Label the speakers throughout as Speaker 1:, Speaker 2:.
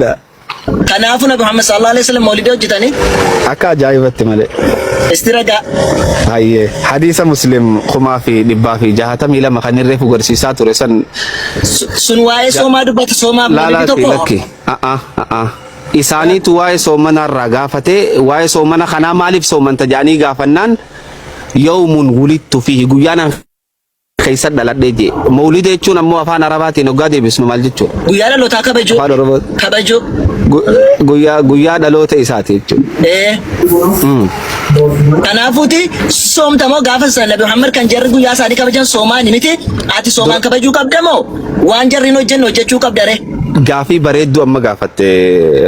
Speaker 1: لا
Speaker 2: كنافو نبي محمد صلى الله عليه وسلم مولده وجتاني
Speaker 1: أكا جايبت مالي
Speaker 2: استرجع
Speaker 1: هاي حديث مسلم خما في دبا في جهة ميلا مكان الريف ورسيسات ورسن
Speaker 2: سنواي سوما دبت سوما
Speaker 1: لا لا لكي إساني تواي سومنا الرغافة واي سومنا خنا مالف سومن تجاني غافنان يوم ولدت فيه غيانا خيسد دلدي مولد يچون امو افان عرباتي نو غادي بسم مال جچو
Speaker 2: غيانا لو تا كبجو
Speaker 1: غيا دلوت إساتي
Speaker 2: كنافوتي سوم تمو غافن سن نبي محمد كان جر غيا سادي كبجن سوما نيمتي اتي سوما كبجو كبدمو وان جرينو جنو جچو كبدره
Speaker 1: غافي بريدو اما غافت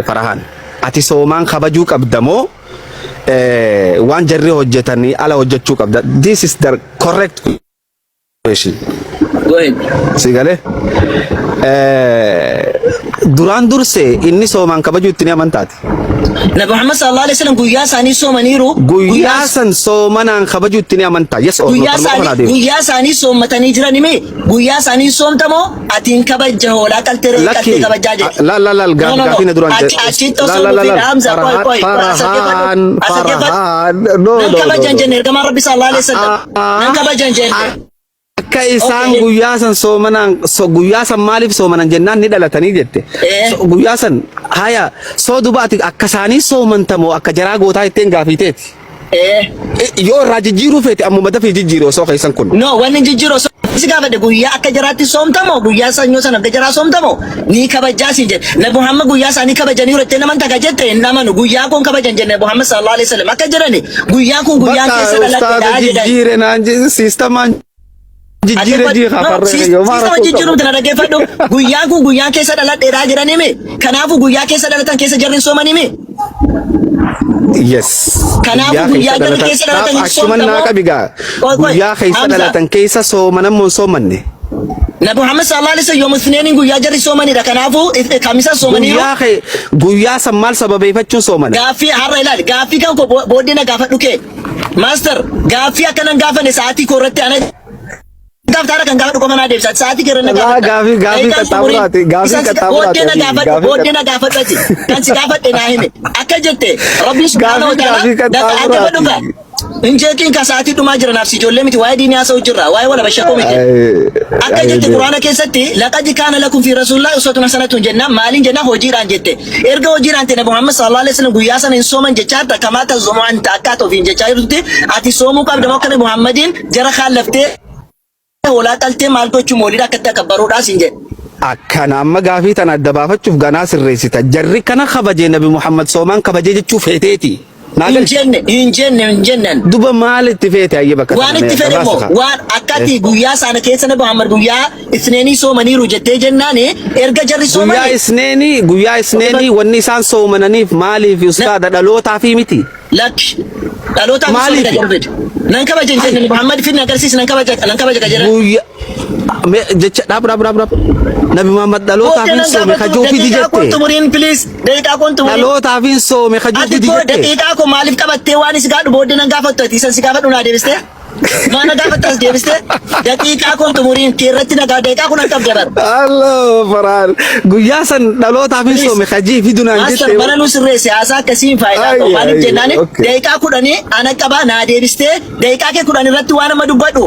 Speaker 1: فرحان اتي سومان كبجو كبدمو وان جري هوجتني على هوجچو كبد this is the correct question
Speaker 2: go ahead
Speaker 1: sigale duraan durse inni sooman kabaju itti amantaati
Speaker 2: Nabi Muhammad sallallahu alaihi wasallam guyyaa isaanii soomaniiru
Speaker 1: guyyaa san soomanaan kabaju itti amantaa yes
Speaker 2: guyyaa isaanii soomatanii jiran hime guyyaa isaanii soomtamoo atiin kabajja hoolaa qaltee kabajjaa jedhe
Speaker 1: la gaafi na duraan
Speaker 2: achitti osoo nuti dhaamsa
Speaker 1: Farhan no
Speaker 2: nan kabajjan jenne ergamaan rabbi sallallahu alaihi wasallam nan kabajjan jenne
Speaker 1: akka isaan guyyaa san soomanaan guyyaa san maaliif soomanan jennaan ni dhalatanii jette guyyaa san haya soo dubaati akka isaanii soomantamoo akka jaraa gootaa ittiin gaafiteeti yoo irraa jijjiiruu feete ammuma dafii jijjiiroo osoo keessan kun
Speaker 2: no wanni jijjiiroo si gaafadhe guyyaa akka jaraatti soomtamoo guyyaa sanyoo san akka jaraa soomtamoo ni kabajjaa siin jedhe Nabi Muhammad guyyaa isaanii kabajanii jettee naman taga jette namanu guyyaa kun kabajan jenne Nabi Muhammad sallallahu alaihi wasallam akka jedhani guyyaa kun guyyaa keessa dhalatee
Speaker 1: jijjiire naan sistemaan jijjiire jiha farre yo mara
Speaker 2: ko jijjiiru tana dhaggeeffadhu guyyaa kun guyyaa keessa dhaladheedhaa jedhanime kanaafu guyyaa keessa dhalatan keessa jarrin soomanime
Speaker 1: yes
Speaker 2: kanaafu guyyaa jarrin keessa dhalatan
Speaker 1: aksuman naa qabiga guyyaa keessa dhalatan keessa soomanan mon soomanne
Speaker 2: Nabi Muhammad sallallahu alaihi wasallam muslimin guyyaa jarri soomanidha kanaafu kamisa soomaniiru
Speaker 1: guyyaa san maal sababeeffachuun sooman
Speaker 2: gaafii har'a ilaali gaafii kan ko booddina gaafadhu kee master gaafii akkanan gaafane sa'aatii korratti ana Daftara kan gaafadhu komana deebisa sa'aatii keerana
Speaker 1: gaafii qaxxaamuraati
Speaker 2: booddina gaafadhati kan si gaafadhe naa hime akka jette rabbi subhanahu wa ta'ala injeetiin ka sa'aatii dhumaa jira naaf si ijoollee miti waa'ee diinii haasa'u jirra waa'ee wala bashakoo miti akka jette quraana keessatti laqad kaana lakum fi rasulillahi uswatun hasanatun jenna maaliin jenna hojiidhaan jette erga hojiidhaan ta'e Nabi Muhammad sallallahu alaihi wasallam guyyaa sana hin sooman jechaa kamaata zumu'an akka tofiin jechaa jirti ati soomuu qabda akka Nabi Muhammadin jara khaalaftee hoolaa qaltee maal gochuu moolidha akkatti akabbaruudhaas hin jedhe
Speaker 1: akkana amma gaafii tana adda baafachuuf ganaa sirreessita jarri kana kabajee Nabi Muhammad soomaan kabajee jechuu feeteeti
Speaker 2: hin jenne
Speaker 1: duba maal itti feete ayye bakka
Speaker 2: waan itti fedhe moo waan akkati guyyaa sana keessa Nabi Muhammad guyyaa isneenii soomaniiru jettee jennaani erga jarri soomanii
Speaker 1: guyyaa isneenii wanni isaan soomananiif maaliif ustaada dhalootaafii miti
Speaker 2: lakki dhalootaaf soomanii jarfed nan kabaje jenne Nabi Muhammad fi agarsiis nan kabaje ka jira
Speaker 1: jecha dhab Nabi Muhammad dhalootaafin soome kajoofi dijette
Speaker 2: tumurin please daqiiqaa kun tumurin
Speaker 1: dhalootaafin soome kajoofi dijette
Speaker 2: daqiiqaa kun maaliif qabattee waan is gaadhu booddee nan gaafattu ati san si gaafadhu naa deebiste mana gaafattas deebiste daqiiqaa kun tumurin keerratti nagaa daqiiqaa kun akka dabar
Speaker 1: Allah Farhan guyyaa san dhalootaafin soome kajoofi dunaan jette
Speaker 2: mana nu sirree siyaasa akkasiin faayidaa qabu maaliif jennaani daqiiqaa kudhanii ana qabaa naa deebiste daqiiqaa kee kudhan irratti waan amma dubbadhu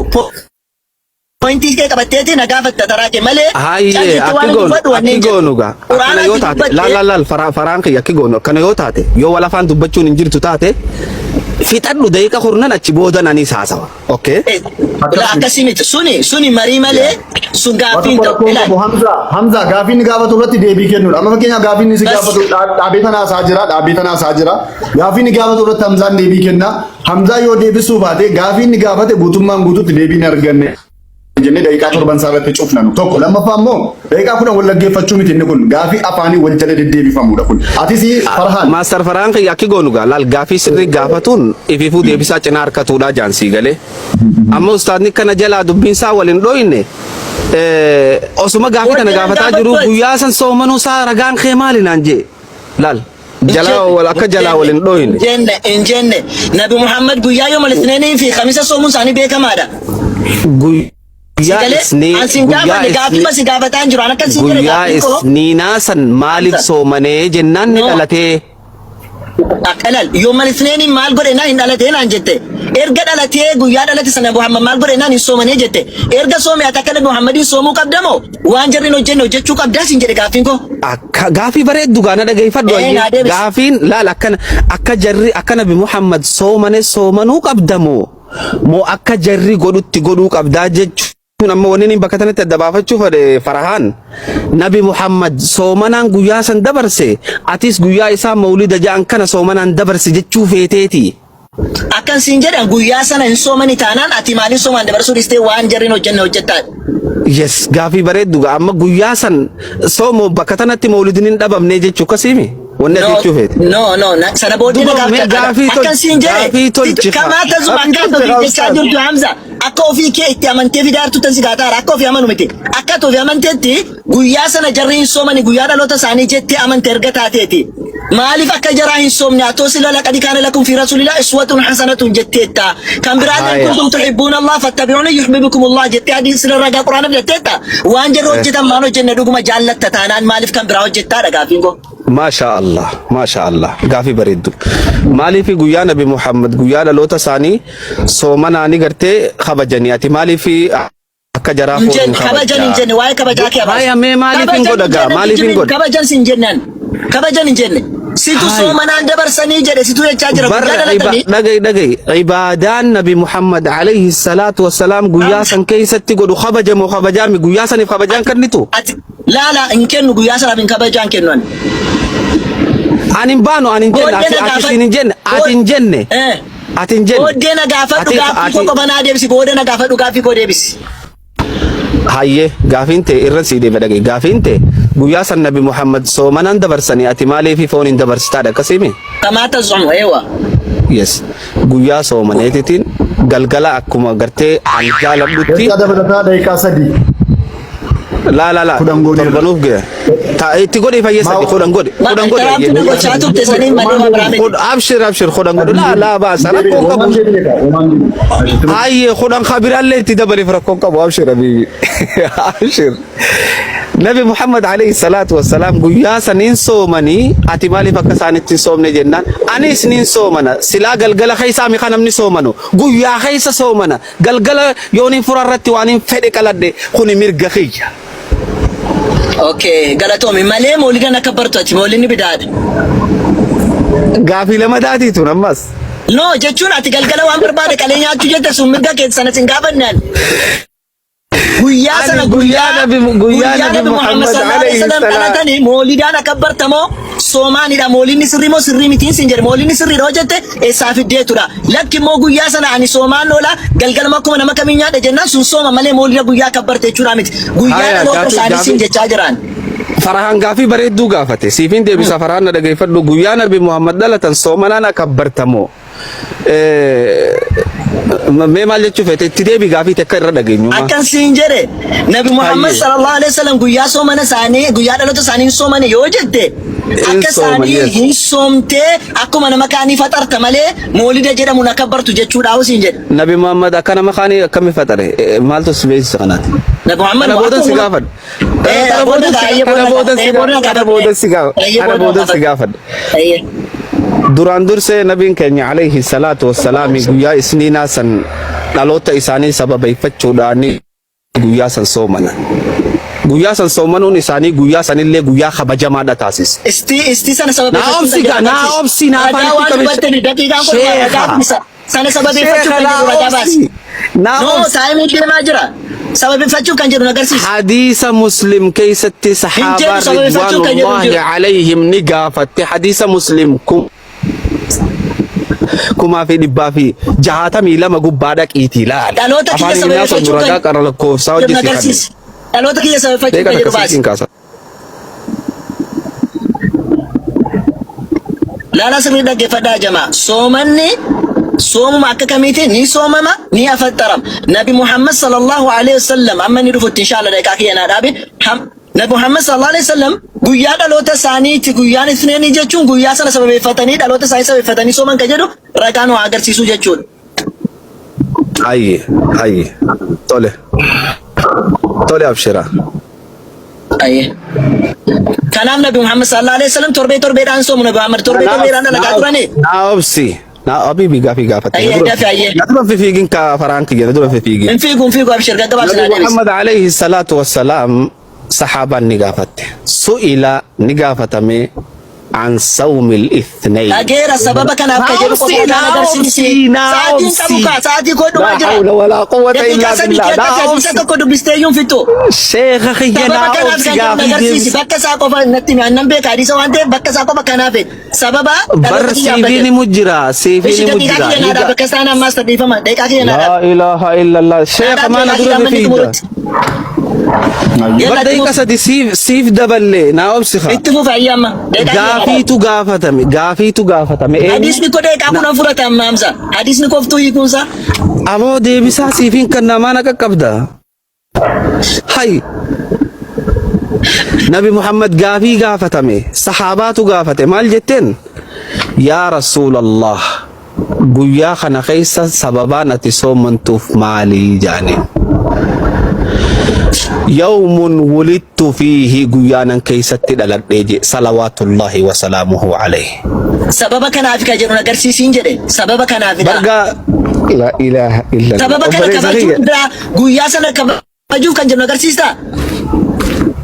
Speaker 2: pointi ke kabateeti na gaafatta taraake malee
Speaker 1: hayyee akki goonuga akkana yoo taate laal faraan kiyya akki goonu akkana yoo taate yoo wal afaan dubbachuun hin jirtu taate fixadhu daqiiqa kurnan achi booda nani saasawa okay
Speaker 2: akkasii miti suni marii malee sun gaafiin ta'u
Speaker 3: Hamza gaafiin gaafatu irratti deebii kennuudha amma fakkeenya gaafiin si gaafatu dhaabee tanaa isaa jira gaafiin gaafatu irratti Hamzaan deebii kenna Hamzaa yoo deebisuu baate gaafiin gaafate guutummaan guutuutti deebii hin arganne jenne daqiiqaa torban saarratti cufnanu tokko lammaffaa immoo daqiiqaa kudhan wal dhaggeeffachuu miti inni kun gaafii afaanii wal jala deddeebifamuudha kun atis Farhan
Speaker 1: Master Farhan kiyya akki goonuga laal gaafii sirrii gaafatuun ififuu deebisaa cinaa harkatuudha jaansii galee amma ustaadni kana jalaa dubbiinsaa waliin dhooyinne osuma gaafii kana gaafataa jiru guyyaa san soomanuu isaa ragaan kee maali naan jee laal jalaa wal akka jalaa waliin dhooyinne
Speaker 2: jenne Nabi Muhammad guyyaa yoo malisneenii fi khamisa soomuun isaanii beekamaadha
Speaker 1: guyyaa isniinaa san maaliif soomanee jennaan ni dhalatee.
Speaker 2: Akalal yoomal isniini maal godhe naan hin dhalatee naan jette erga dhalatee guyyaa dhalate sana Muhammad maal godhe naan hin soomane jette erga soome ati akka Muhammadin soomuu qabdamo waan jarrin hojjenne hojjechuu qabdaas hin jedhe gaaffiin koo.
Speaker 1: Akka gaafii bareeddu gaana dhageeffadhu gaafiin laal akka jarri akka Nabi Muhammad soomane soomanuu qabdamo moo akka jarri godhutti godhuu qabdaa jechuudha. Amma wanni bakka tanatti adda baafachuuf Farahaan Nabi Muhammad soomanaan guyyaa san dabarse atis guyyaa isaa mawlida ja'an kana soomanaan dabarse jechuu feeteeti.
Speaker 2: Akkan siin jedhan guyyaa sana hin soomani taanaan ati maaliin soomaan dabarsuu dhistee waan jarrin hojjenne hojjettaa.
Speaker 1: Yes gaafii bareeddu amma guyyaa san soomoo bakka tanatti mawlidin hin dhabamne jechuu akkasiimi. Wanni jechuu feete.
Speaker 2: No sana booddee gaafii akkan siin jedhe kamaata zuma akka ofii jechaa jirtu Hamza akka ofii kee itti amantee fidaartu tan sigaataara akka ofii amanu miti akka ofii amanteetti guyyaa sana jarri hin soomani guyyaa dhaloota isaanii jettee amante erga taateeti maaliif akka jaraa hin soomne atoo sila laqad kaana lakum fi rasuulillah uswatun hasanatun jetteetta kan biraan kuntum tuhibbuuna Allah fattabi'uuni yuhibbukum Allah jettee hadiis sila ragaa quraana jetteetta waan jarri hojjetan maan hojjenne dhuguma jaallatta taanaan maaliif kan biraa hojjettaadha gaafiin koo.
Speaker 1: Masha Allah gaafii bareeddu maaliif guyyaa Nabi Muhammad guyyaa dhaloota isaanii soomanaani gartee kabajanii ati maaliif akka jaraa foon
Speaker 2: kabajan hin jenne waa'ee kabajaa kee
Speaker 1: baay'ee mee maaliif hin godhagaa maaliif hin godha
Speaker 2: kabajan sin jennaan kabajan hin jenne situ soomanaan dabarsanii jedhe situ jechaa jira guyyaa dhalatanii
Speaker 1: dhagay ibaadaan Nabi Muhammad alayhi salatu wassalaam guyyaa san keessatti godhu kabajamoo kabajaami guyyaa saniif kabajaan kennitu
Speaker 2: laala hin kennu guyyaa sanaaf hin kabajaan kennuan
Speaker 1: anin baano anin jenne atin jenne
Speaker 2: booddeena gaafadhu gaaffii koo qofanaa deebisi booddeena gaafadhu gaaffii koo deebisi.
Speaker 1: Hayyee gaafiin ta'e irra sii deema dhagee gaafiin ta'e guyyaa san Nabi Muhammad soomanaan dabarsanii ati maaliif foon hin dabarsitaadha akkasiimi.
Speaker 2: Kamaata zumu eewa.
Speaker 1: Yes guyyaa soomaneetitiin galgala akkuma gartee an jaaladhutti. La torbanuuf gaya itti godhe fayyesadi kudhan godhe abshir kudhan godhe la baasa rakkoon qabu ayye kudhan kabiraallee itti dabaleef rakkoon qabu abshir habiibi abshir Nabi Muhammad alayhi salatu wassalaam guyyaa saniin soomanii ati maaliif akka isaanitti soomne jennaan anis nin soomana silaa galgala keessa mi kanamni soomanu guyyaa keessa soomana galgala yooniin furarratti waan hin fedhe qaladhe kuni mirga kiyya.
Speaker 2: Okay, galatomi malee mawlidan akka bartu ati mawlidni bidaadha.
Speaker 1: Gaafii lama daatiitu ammas.
Speaker 2: No jechuun ati galgala waan barbaade qalee nyaachuu jette sun mirga keessa sana sin gaafannaan. Guyyaa sana guyyaa Nabi Muhammad sallallahu alaihi wasallam dhalatanii mawlidaan akka bartamoo soomaanidha mawlidni sirrii moo sirrii mitiin sin jedhe mawlidni sirrii dha jette eessaa fiddeetudha lakki immoo guyyaa sana ani soomaan oola galgalma akkuma nama kamiin nyaadha jennaan sun sooma malee mawlida guyyaa akka barte jechuudha miti guyyaa dhaloota isaanii sin jechaa jiran.
Speaker 1: Farahaan gaafii bareedduu gaafate siifin deebisa Farahaan na dhageeffadhu guyyaa Nabi Muhammad dhalatan soomanaan akka bartamoo mee maal jechuuf itti deebi gaafii takka irra dhageenyu
Speaker 2: akkan siin jedhe Nabi Muhammad sallallahu alaihi wasallam guyyaa soomana isaanii guyyaa dhaloota isaanii soomane yoo jette akka isaanii hin soomtee akkuma nama kaanii faxarta malee mawlida jedhamuun akka bartu jechuudha siin jedhe
Speaker 1: Nabi Muhammad akka nama kaanii akkami faxare maaltu si beeksisa kanaati Nabi Muhammad booda si gaafadhu booda si gaafadhu duraan dursee nabiin keenya alayhi salatu wassalaam guyyaa isniinaa san dhaloota isaanii sababeeffachuudhaan guyyaa san soomana guyyaa san soomanuun isaanii guyyaa sanillee guyyaa kabajamaadha taasisa.
Speaker 2: Isti sana sababeeffachuudhaan
Speaker 1: naa obsi naa
Speaker 2: sana sababeeffachuudhaan ragaa baasi. No saayimii deemaa jira. sababeeffachuuf kan jedhu agarsiisa.
Speaker 1: Hadiisa Muslim keessatti sahaabaa ridwaanullaahi alayhim ni gaafatte hadiisa Muslim kuma fi dhibbaa fi 62 gubbaadha qiitii laal.
Speaker 2: Dhaloota kiyya sababeeffachuuf kan
Speaker 1: qara lakkoofsaa hojjechiisa.
Speaker 2: Dhaloota kiyya sababeeffachuuf kan jedhu baasi. Laala sirrii dhaggeeffadhaa jamaa. Soomanni soomuma akka kamiiti ni soomama ni afattaram. Nabi Muhammad sallallahu alaihi wasallam amma ni dhufutti inshallah daqiiqaa kiyya naa dhaabe. Nabi Muhammad sallallahu alaihi wasallam guyyaa dhaloota isaaniiti guyyaan isniinii jechuun guyyaa sana sababeeffatanii dhaloota isaanii sababeeffatanii sooman kan jedhu ragaan waa agarsiisuu jechuudha.
Speaker 1: Ayye tole. تولي أبشرا
Speaker 2: أيه كلام نبي محمد صلى الله عليه وسلم تربي دان سوم نبي محمد تربي دان لا كاتراني
Speaker 1: ناوبسي نا أبي بيجافي جافته
Speaker 2: أيه دافع أيه
Speaker 1: ندور في فيجين كفرانك جنا ندور في فيجين
Speaker 2: فيكم أبشر قد بس
Speaker 1: محمد عليه الصلاة والسلام صحابة نجافته سئل نجافته مي عن صوم الاثنين
Speaker 2: غير سبب كان أبكي ساعتي كود
Speaker 1: لا حول ولا قوة إلا بالله شيخ أخي بر سيفيني مجرى لا إله إلا الله شيخ ما ندور في فيجا بدأي كسدي سيف دبلة ناوم سخا gaafiitu gaafatame
Speaker 2: hadisni ko dee kaakuna furata maamsa hadisni koftuu hiikunsa
Speaker 1: amoo deebisaa siifin kan namaa naqa qabda hay nabi muhammad gaafii gaafatame saxaabaatu gaafate maal jetteen yaa rasuulallah guyyaa kana keessa sababaan ati soomantuuf maalii jaane يوم ولدت فيه غيانا كيست دلدجي صلوات الله وسلامه عليه
Speaker 2: سببك انا افكا جرو نغر سيسين جدي سببك انا افدا
Speaker 1: برغا لا اله الا الله
Speaker 2: سببك انا كبجو غيا سنه كبجو كان جرو نغر سيستا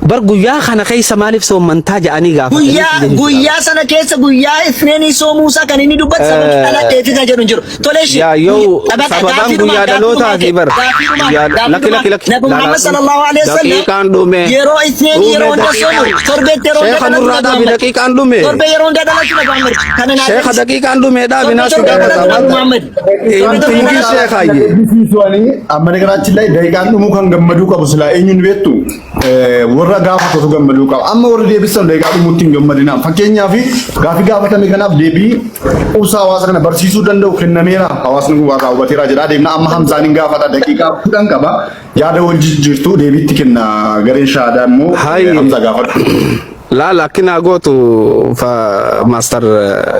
Speaker 1: بر غيا خنا كيس مالف سو منتاج اني غاف
Speaker 2: غيا سنه كيس غيا اثنين سو موسى كان ني دبت سبب انا ديفيكا جرو جرو تولش
Speaker 1: يا يو سببان غيا دلوتا في بر يا لك
Speaker 2: نبي محمد صلى الله عليه وسلم
Speaker 1: كان دومه
Speaker 2: يرو اثنين يرو دسو تربه ترو
Speaker 1: شيخ نور دا بدقيق ان دومه
Speaker 2: تربه يرو ددلا محمد كان
Speaker 1: شيخ دقيق ان دومه دا بناس
Speaker 2: محمد
Speaker 1: انت يجي شيخ اي
Speaker 3: ቢሲሱኒ አመነግራችን ላይ ደቂቃን ደሞ ካን ገመዱ ቀብስላ እኙን ቤቱ ወራ ጋፋቱ ገመዱ ቀብ አማ ወር ዴቢሰን ደቂቃ ሙቲን ገመድና ፈከኛ ፊ ጋፊ ጋፈተን ከናፍ ዴቢ ኡሳ ዋሰነ በርሲሱ ደንደው ከነሜራ ሐዋስን ዋጋ ወቴራ ጀዳ ደምና አማ ሐምዛኒን ጋፋታ ደቂቃ ኩዳን ቀባ ያደ ወንጅ ጅርቱ ዴቢት ከና ገሬሻ ደሞ ሐምዛ ጋፋቱ
Speaker 1: لا لكن أقوتو فماستر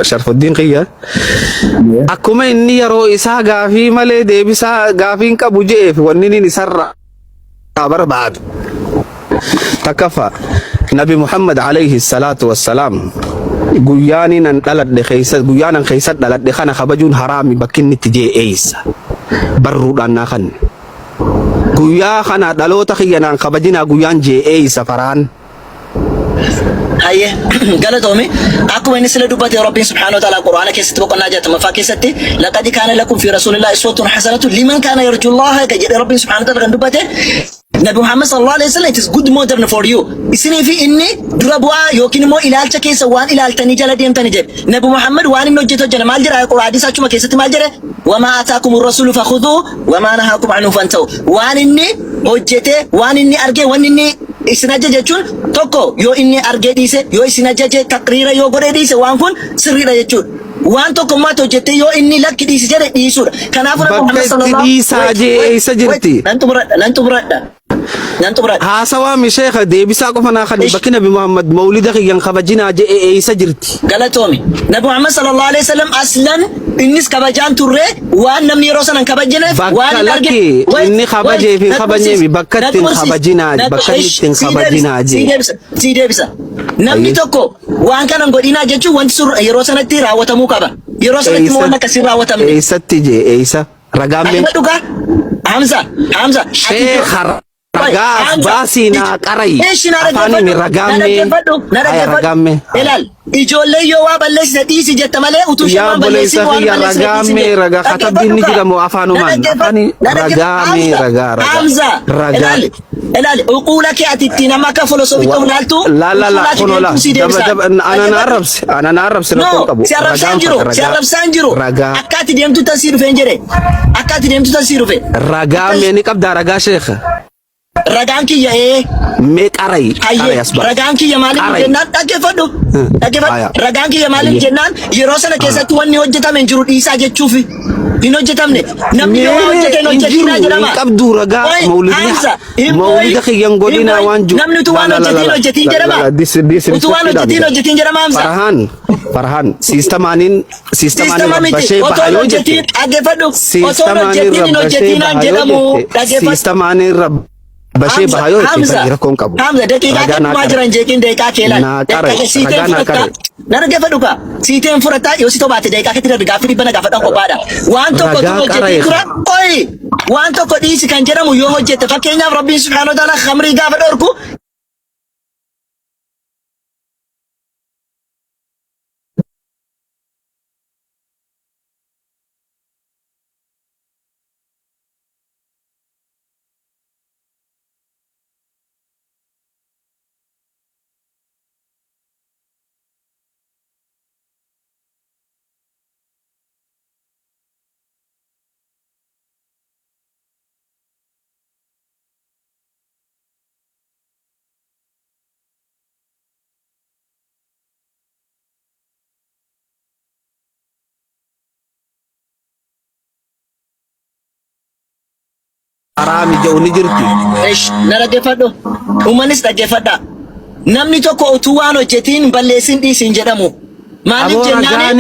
Speaker 1: شرف الدين قيا أكما إني يرو إسا غافي مالي دي بسا غافين كبوجيف ونيني نسر عبر بعد تكفى نبي محمد عليه الصلاة والسلام قياني ننطلت لخيسات قيانا خيسات دلت لخانا خبجون حرامي بكني تجي إيس برود أنا خن قيا خانا دلو تخيانا خبجنا قيان جي إيس فران
Speaker 2: هاي قالتومي اكو ان سلا دبت يا ربي سبحانه وتعالى القران كيس تبقنا جات مفاكيستي لقد كان لكم في رسول الله اسوه حسنه لمن كان يرجو الله كجد ربي سبحانه وتعالى دبت نبي محمد صلى الله عليه وسلم it is good modern for you اسني في اني دربوا يوكن مو الالچ كيس وان الالتني جل ديم تنجب نبي محمد وان نوجتو جن مال جرا القران حديثاچو كيست مال جره وما اتاكم الرسول فخذوه وما نهاكم عنه فانتهوا وان اني hojjete waan inni arge waan inni isin ajaje jechuun tokko yoo inni arge dhiise yoo isin ajaje taqriira yoo godhe dhiise waan kun sirriidha jechuun waan tokko maat hojjete yoo inni lakki dhiise jedhe dhiisuudha kanaafuu Muhammad sallallahu alaihi wasallam nan tubrad
Speaker 1: haasawa mi sheekh deebisa ko fana khani bakki nabi muhammad mawlida khiyan khabajina je isa jirti
Speaker 2: galatomi nabi muhammad sallallahu alaihi wasallam aslan innis kabajan turre waan namni rosanan kabajine waan
Speaker 1: arge inni khabaje fi khabanje bi bakkatin khabajina bakkatin khabajina je
Speaker 2: sidebisa namni tokko waan kanan godina jechu wanti sur yeroo sanatti raawwatamu qaba yeroo sanatti mo wanna kasir raawwatamne
Speaker 1: isatti je isa ragamme
Speaker 2: hamza
Speaker 1: sheekh رجاء باسينا قري أفاني رجامي
Speaker 2: إلال إجولي يوا بلش نديسي جت ماله وتوشي ما بلش
Speaker 1: يا رجامي رجا خطب ديني كده مو أفانو مان أفاني رجامي رجا
Speaker 2: إلال أقولك أتيتنا ما كفلو سوي تونالتو
Speaker 1: لا أنا نعرف سنقول أبو
Speaker 2: سيارب سانجرو أكاد ديم تتصير فين جري أكاد ديم تتصير فين
Speaker 1: رجامي نكاب دا رجا شيخ
Speaker 2: رجانكي يا إيه
Speaker 1: ميك أري
Speaker 2: رجانكي يا مالك جنان تكفى رجانكي يا مالك جنان يروسنا كيسة تواني وجهتا من جرود إيسا جتشوفي إنه جتامني نمني وجهتا إنه جتينا جلما
Speaker 1: كابدو رجا مولد خيان قولنا وانجو
Speaker 2: نمني توانو جتينو جتين جلما توانو جتينو جتين جلما
Speaker 1: فرحان سيستمانين ربشي بحيو جتين
Speaker 2: سيستمانين ربشي
Speaker 1: سيستمانين رب bashee bahayoo itti rakkoon qabu.
Speaker 2: Hamza daqiiqaamaa jiran jeekin daqiiqaa keelan. Siiteen fudhataa. Narge fudhuka. Siiteen fudhataa yoo si tobaate daqiiqaa keetti dargaa fi dhibbana gaafadhaan qophaadha. Waan tokko tu hojjetee tura. Oyi waan tokko dhiisi kan jedhamu yoo hojjette fakkeenyaaf Rabbiin subhaanahu wa ta'ala khamrii gaafa dhorku.
Speaker 1: Araami jawni jirti.
Speaker 2: Dhaggeeffadhu. Uummannis dhaggeeffadha. Namni tokko utuu waan hojjetiin balleessin dhiisin jedhamu. Maaliif jennaan?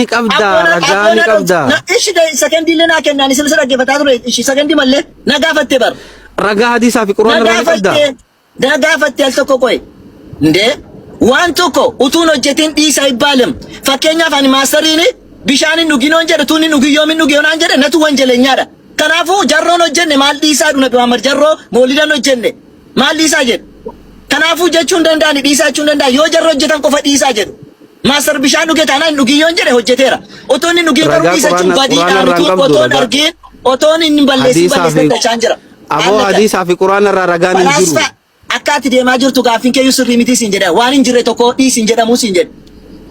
Speaker 1: Ragaani qabda.
Speaker 2: Ishi sakandii illee naa kennaan isin dhaggeeffataa ture. Ishi sakandii mallee na gaafatte bar.
Speaker 1: Ragaa hadiisaa fi quraana irraa qabda.
Speaker 2: Na gaafatte al tokko qoy. Ndee waan tokko utuun hojjetiin dhiisa ibbaalem. Fakkeenyaaf ani maastariini bishaanin dhuginoon jedhe tuunni dhugiyyoomin dhugiyoonaan jedhe natu wanjaleenyaadha. Kanaafuu jarroon hojjenne maal dhiisaa dhuna Muhammad jarroo moolidan hojjenne maal dhiisaa jedhu. Kanaafuu jechuun danda'ani dhiisaa jechuun danda'a yoo jarroo hojjetan qofa dhiisaa jedhu. Maastar bishaan dhuge taanaan dhugiyyoon jedhe hojjeteera. Otoon inni dhugee garuu dhiisa jechuun badiidhaan otoon argeen otoon inni balleessin balleessin dachaan jira.
Speaker 1: Aboo hadiisaa fi quraana irraa ragaan hin jiru.
Speaker 2: Akka ati deemaa jirtu gaaffiin keeyyuu sirrii miti siin jedha waan hin jirre tokko dhiisin jedhamu siin jedhe.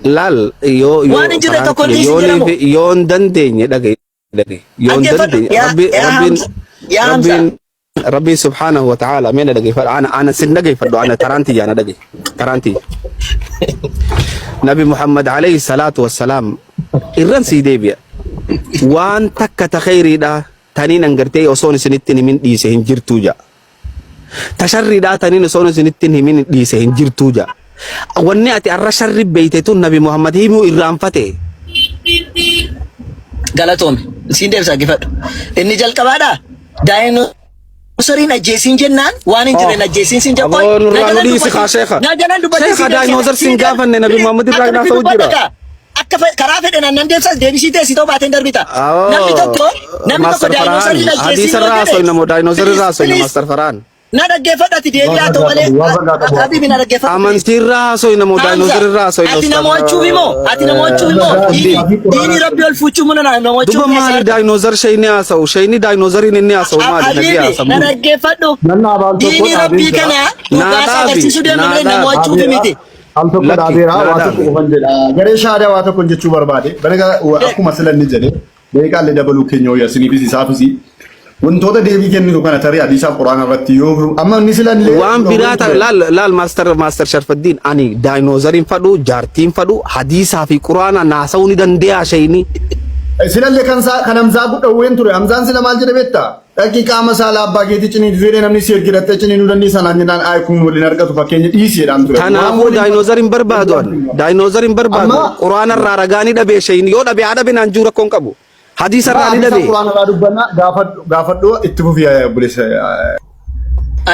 Speaker 1: Laal yoo
Speaker 2: waan hin jirre tokko dhiisin jedhamu.
Speaker 1: Yoo hin dandeenye dhagaye. ربي سبحانه وتعالى من دقي أنا سن دقي فدو أنا ترانتي أنا دقي ترانتي نبي محمد عليه الصلاة والسلام إرن سيدي وان تك تخيري دا تانين انغرتي وصون سنتين من دي سهن جرتوجا تشري دا تانين وصون سنتين من دي سهن جرتوجا واني أتي الرشر بيتتون نبي محمد هيمو إران فتي
Speaker 2: Galatoom siin deebisa gifadhu inni jalqabaadha daayinoosariin ajjeesiin jennaan waan hin jirre ajjeesiin siin jabboy
Speaker 1: na jalan dubbate sheekha daayinoosar siin gaafanne nabi Muhammad irraa naasa'u jira
Speaker 2: akka karaa fedhe nan deebisas deebisii teessii ta'uu baateen darbita namni tokko daayinoosariin ajjeesiin
Speaker 1: hadiisa raasoy namo daayinoosari raasoy na master faraan
Speaker 2: na dhaggeeffadhati deebi'aa ta'u malee habibi na dhaggeeffadhati
Speaker 1: amantiin raasoy namo daayinoosari raasoy
Speaker 2: ati namoachuu himoo diini rabbi ol fuuchuu muna namoachuu
Speaker 1: duba maali daayinoosar shayni haasa'u shayni daayinoosariin inni haasa'u maali nagee haasa'u
Speaker 2: na dhaggeeffadhu diini rabbii kana dhugaasa agarsiisuu deemamee namoachuu miti.
Speaker 3: Al tokko dhaabeera waa tokko qofan jedha garee shaadaa waa tokko jechuu barbaade banaga akkuma silanni jedhe deeqaalee dabaluu keenya ho'a siniifis isaafis wantoota deebii kennitu kana tarii hadiisaa quraana irratti yoo amma inni silanlee
Speaker 1: waan biraata laal maaster sharfaddiin ani daayinoosariin fadhu jaartiin fadhu hadiisaa fi quraana naasa'uu ni dandee'a shayni
Speaker 3: silallee kan hamzaa gudhawween ture hamzaan sila maal jedhe beektaa daqiiqaa masaala abbaa keetii cinii fedhee namni si ergidattee cinii nu dandii sanaan jennaan aayikuun waliin argatu fakkeenya dhiisiidhaan ture.
Speaker 1: Kanaafuu daayinoosariin barbaadu quraana irraa ragaanii dhabee shayni yoo dhabee haa dhabe naan jiru rakkoon qabu. Hadiisa irraa ni dhabee.
Speaker 3: Quraana irraa dubbanna gaafadhu itti fufi bulisa.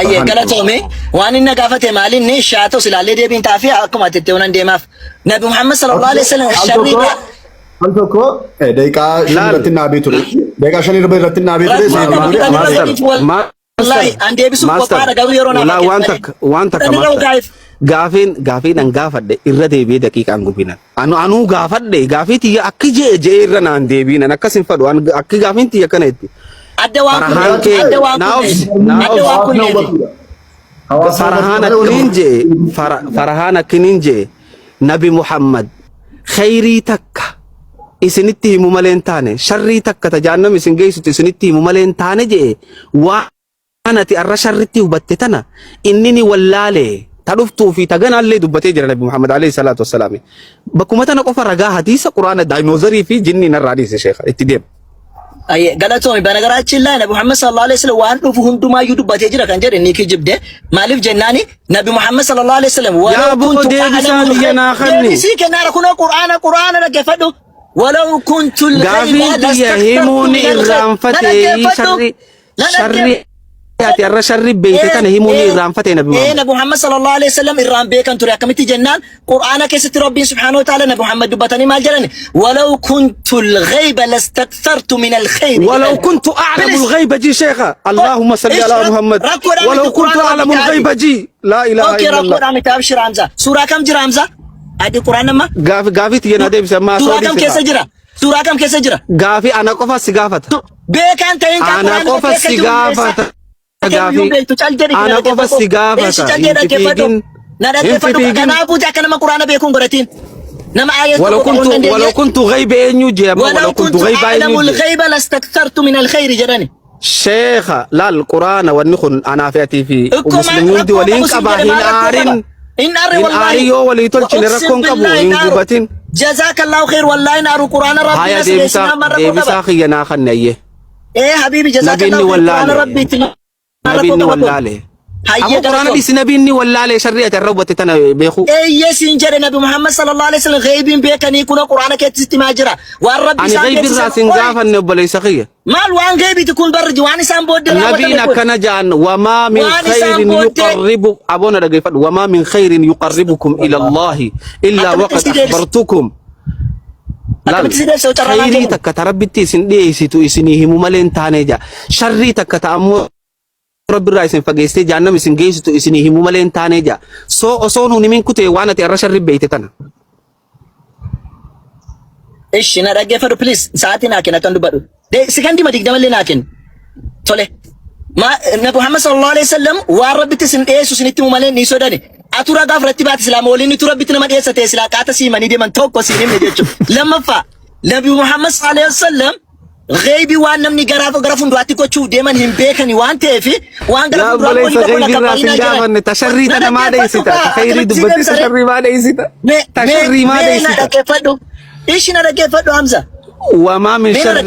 Speaker 2: Ayyee galatoome waan inni gaafate maali inni shaatoo silaalee deebiin taafii akkuma itti honan deemaaf Nabi Muhammad sallallahu alaihi wasallam sharriidha.
Speaker 3: Al tokko daqiiqaa shan irratti naabee ture. Daqiiqaa shan irratti naabee ture.
Speaker 2: Wallahi an deebisuu qophaadha garuu yeroo naaf
Speaker 1: waan takka gaafiin an gaafadhe irra deebi'ee daqiiqaan gubinan anuu gaafadhe gaafii tiyya akki jee irra naan deebiinan akkas hin fadhu akki gaafiin tiyya kana itti
Speaker 2: adda waan
Speaker 1: farahaan akkiniin jee Nabi Muhammad khayrii takka isinitti himu malee hin taane sharrii takka tajaannam isin geessutti isinitti himu malee hin taane jee waan ati arra sharritti hubatte tana inni ni wallaale taduftuu fi taganaallee dubbatee jira Nabi Muhammad alayhi salaatu wassalaam bakkuma tana qofa ragaa hadiisa quraana daayinoozarii fi jinni narraa dhiise sheekha itti deema.
Speaker 2: Ayye galatoomii banagaraachin laa Nabi Muhammad sallallahu alaihi wasallam waan dhufu hundumaayyuu dubbatee jira kan jedhe ni kijibde maaliif jennaani Nabi Muhammad sallallahu alaihi wasallam
Speaker 1: yaa bu'u deebisaan yanaa kanni
Speaker 2: deebisii kennaara kunoo quraana dhaggeeffadhu ولو كنت
Speaker 1: الغيب لستكثرت من الخير ati arra sharri beeyte kana himuun irraanfate nabi Muhammad.
Speaker 2: Nabi Muhammad sallallahu alaihi wasallam irraan beekan ture akkamitti jennaan Qur'aana keessatti Rabbiin subhanahu wa ta'ala Nabi Muhammad dubbatanii maal jedhani walau kuntu al-ghayba lastakthartu min al-khayr
Speaker 1: ولو كنت أعلم الغيب جي شيخا اللهم صل على محمد ولو كنت أعلم الغيب جي لا إله
Speaker 2: اوكي
Speaker 1: إلا الله
Speaker 2: ركو دامي تابشر حمزة سورة كم جرى حمزة ادي قرآن ما
Speaker 1: غافي تينا ديب سما
Speaker 2: سورة كم كيسة جرى سورة كم كيسة جرى
Speaker 1: غافي أنا قفا سقافة
Speaker 2: بيكان تين
Speaker 1: أنا قفا سقافة غافي أنا قفا سقافة
Speaker 2: كنابو جاك نما قرآن بيكون قرأتين نما آية
Speaker 1: ولو كنت غيب أنيو جيب
Speaker 2: ولو كنت أعلم الغيب لاستكثرت من الخير جراني
Speaker 1: شيخ لا القرآن والنخن أنا فيتي في مسلمين دي ولين كباهين آرين
Speaker 2: إن أري
Speaker 1: إن آريو ولي تلشي لركون كبوين قبتين
Speaker 2: جزاك الله خير والله نار قرآن ربي
Speaker 1: هيا ديبسا خينا خنية
Speaker 2: إيه حبيبي جزاك الله خير قرآن ربي
Speaker 1: نبيني والله أبو قرآن دي سنبيني والله شريعة الروبة تنا بيخو
Speaker 2: إيه سنجر نبي محمد صلى الله عليه وسلم غيبين بيكني يكون قرآن كتست ماجرا والرب
Speaker 1: أنا غيب الراس غافا نبلي سخية
Speaker 2: مال وان غيبي تكون برج وان سام بود
Speaker 1: نبينا كان جان وما من خير يقرب أبونا رجيفا وما من خير يقربكم إلى الله إلا وقد أخبرتكم لا خيري تكتربتي سندي سيتو إسنيه مملين تانيجا شري تكتأمو رب الرئيس فجيستي جانا مسين جيس تو إسنيه مملين تانيجا سو أصونه نمين كتير وانا تيرش الرب بيتنا
Speaker 2: إيش نرجع فرو بليز ساعتنا كنا تندو ده سكندي ما تقدر لنا كن تولي ما نبي محمد صلى الله عليه وسلم وارب بتسن إيش وسنتي مملين نيسو داني أتورا غاف رتبات إسلام ولين تورا بتنا ما إيش تسلا كاتا سيماني دي من توك وسيني من جتشو لما فا نبي محمد صلى الله عليه وسلم غيبي وان نمني غرافون دواتي كو تشو ديمن هم بيكني وان تيفي وان غرافون دواتي كو غيبي
Speaker 1: راسين جافن تشري تنا ما ديسيتا خيري دبتي تشري ما ديسيتا تشري ما ديسيتا
Speaker 2: ايش نرجع فدو حمزة
Speaker 1: وما من شر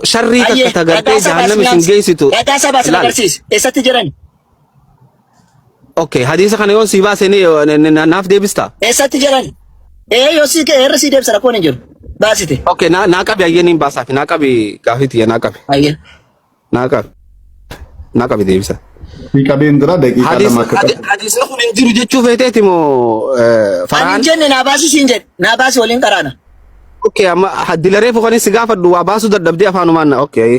Speaker 1: شري تكتغرتي جهنم سين جيسيتو
Speaker 2: يا سبا سنغرسيس اسات جراني
Speaker 1: اوكي حديث كان يون سيبا سيني ناف ديبستا
Speaker 2: اسات جراني ايه يوسي كيرسي ديب سركون انجر باسيتي
Speaker 1: اوكي ناكابي اينين باسافي ناكابي غافيتي ناكابي
Speaker 2: ايه
Speaker 1: ناكابي ديبسا
Speaker 3: Kabeen dura daqiiqaa lama akka qabu.
Speaker 1: Hadiis kun hin jiru jechuu feeteeti moo
Speaker 2: Faraan jenne naa baasi siin jedhe naa baasi waliin qaraana.
Speaker 1: Okay amma haddilaree fuqanii si gaafadhu waa baasuu dadhabdee afaanumaan na okay.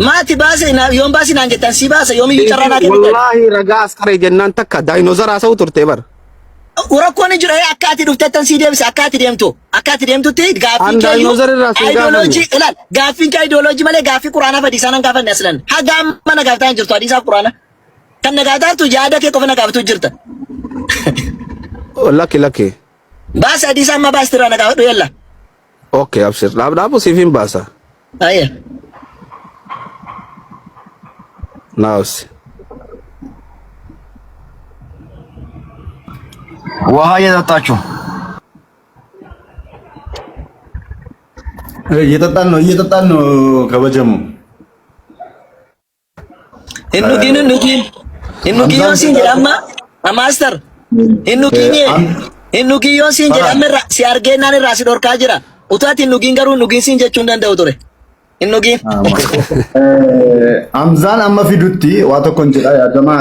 Speaker 2: Maati baase na yoom baasi naan jettan si baasa yoom iyyuu carraa naa kennitan.
Speaker 1: Wallaahi ragaa askaree jennaan takka daayinoozara haasa'u turte bara.
Speaker 2: Rakkoon jira akka ati dhufteettan si deebise akka ati deemtutti gaaffii ideoloojii ilaal gaaffiin kee ideoloojii malee gaaffii quraanaa fi hadiisaa nan gaafanne aslan haga amma na gaafatan jirtu hadiisaa quraana kan na gaafatartu yaada kee qofa na gaafatu jirta.
Speaker 1: Lakki.
Speaker 2: Baasa hadiisaa amma baastirraa na gaafadhu yalla.
Speaker 1: Okay abshir dhaabu siifin baasa.
Speaker 2: Ayya.
Speaker 1: Naus.
Speaker 4: ውሃ እየጠጣችሁ
Speaker 3: እየጠጣን ነው ከበጀሙ
Speaker 2: Innugiyoon siin jedhama master innugiyoon siin jedhama si argeenaan irraa si dhorkaa jira utuu ati innugiin garuu innugiin siin jechuun danda'u ture innugiin.
Speaker 3: Hamzaan amma fidutti waa tokkon jedha yaadama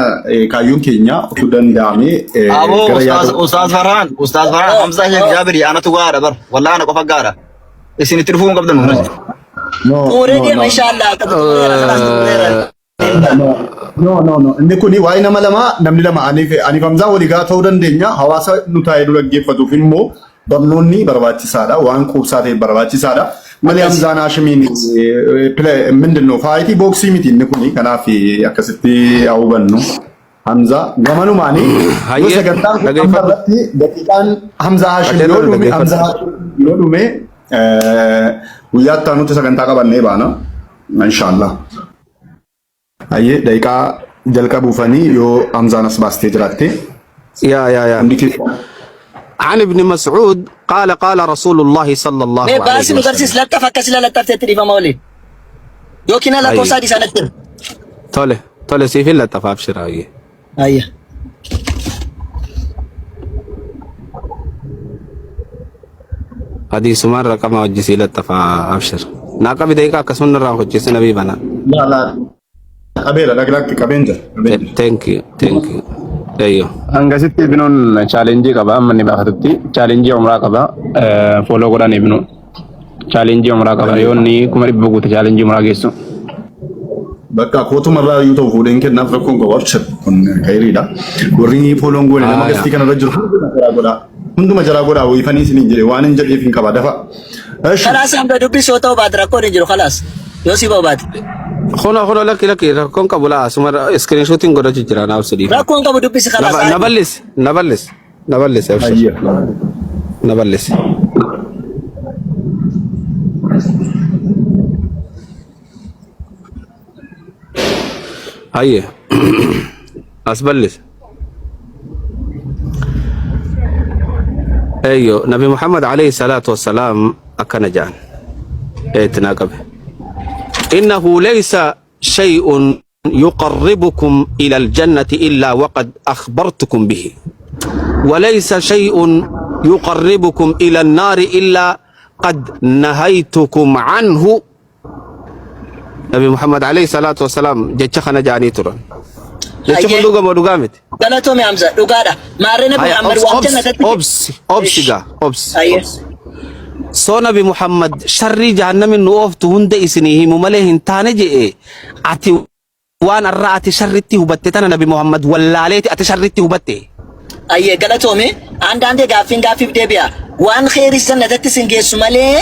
Speaker 3: kaayyoon keenya utuu danda'ame
Speaker 4: aboo ustaaz Farhaan Hamzaa Sheekh Jaabiri anatu gaara bar wallahi ana qofa gaara isinitti dhufuun qabdan nuti.
Speaker 2: Already mashallah
Speaker 3: No. Inni kuni waa'ee nama lama namni lama aniif Hamzaa walii gaa ta'uu dandeenya. Hawaasa nu taa'ee dura gaggeeffatuuf immoo barnoonni barbaachisaadha. Waan quubsaa ta'e barbaachisaadha. Malee Hamzaan Haashimiin ምንድን ነው faayitii booksii miti inni kuni kanaaf akkasitti haa hubannu. Hamzaa gamanumaani yoo sagantaan irratti daqiiqaan Hamzaa Haashim yoo dhume guyyaa itti aanutti sagantaa qabannee baana inshaallah. Aye, daqiiqaa jalqabuufanii yoo Hamzaan as baastee jiraatte.
Speaker 1: يا عن ابن مسعود قال رسول الله صلى الله عليه
Speaker 2: وسلم. بس نقرسيس لا تفكس لا تفتري فمولي. يوكينا لا توصادي سنتين.
Speaker 1: طله سيفين لا تفاف شرايه.
Speaker 2: أيه.
Speaker 1: هذه سمار رقم وجسي لا تفاف أبشر. ناقة بدايقة كسون الراحة جس نبي بنا.
Speaker 3: لا Qabeera laglakki qabeenya.
Speaker 1: Thank you. Ayyo.
Speaker 5: Angasitti ibnuun challenge qaba amma ni baafatutti challenge umraa qaba follow godhan ibnu challenge umraa qaba yoonni kuma dhibba guuta challenge umraa geessu.
Speaker 3: Bakka kootumarraa yoo ta'u fuudheen kennaaf rakkoon qabu abshir kun khayriidha. Warri fooloon goone nama gastii kanarra jiru hunduma jaraa godhaa wayifanii isiniin jedhe waan hin jedheef hin qaba dafa.
Speaker 2: Khalaas hamba dubbisoo ta'uu baate rakkoon hin jiru khalaas yoo si baate.
Speaker 1: Khona laki rakkoon qabu laa asuma screenshootiin godhachu jira naaf sadii.
Speaker 2: Rakkoon qabu dubbisi khalaas.
Speaker 1: Naballis abshir. Naballis. هيا أسبلس أيوه نبي محمد عليه الصلاة والسلام أكنجان اتناقب إنه ليس شيء يقربكم إلى الجنة إلا وقد أخبرتكم به وليس شيء يقربكم إلى النار إلا قد نهيتكم عنه نبي محمد عليه الصلاة والسلام جتش خنا جاني ترى جتش خلوقة ما دوقامت
Speaker 2: قالتهم يا حمزة دوقادا ما رينا محمد وقتنا
Speaker 1: أوبس سو نبي محمد شر جهنم النوف تهند إسنيه ممليه تانجي أتي وان الرأت شرتي هبتتنا نبي محمد ولا ليت أتي شرتي هبتي
Speaker 2: أيه قالتهم عندي غافين بديبيا وان خير السنة تتسنجي سمالي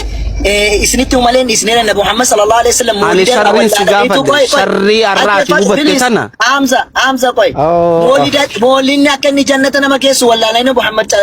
Speaker 2: إسنتي ومالين إسنين نبي محمد صلى الله عليه وسلم
Speaker 1: على شر سجافة شر الرأت هبتتنا
Speaker 2: حمزة قوي مولدنا كني جنتنا ما كيس ولا لين محمد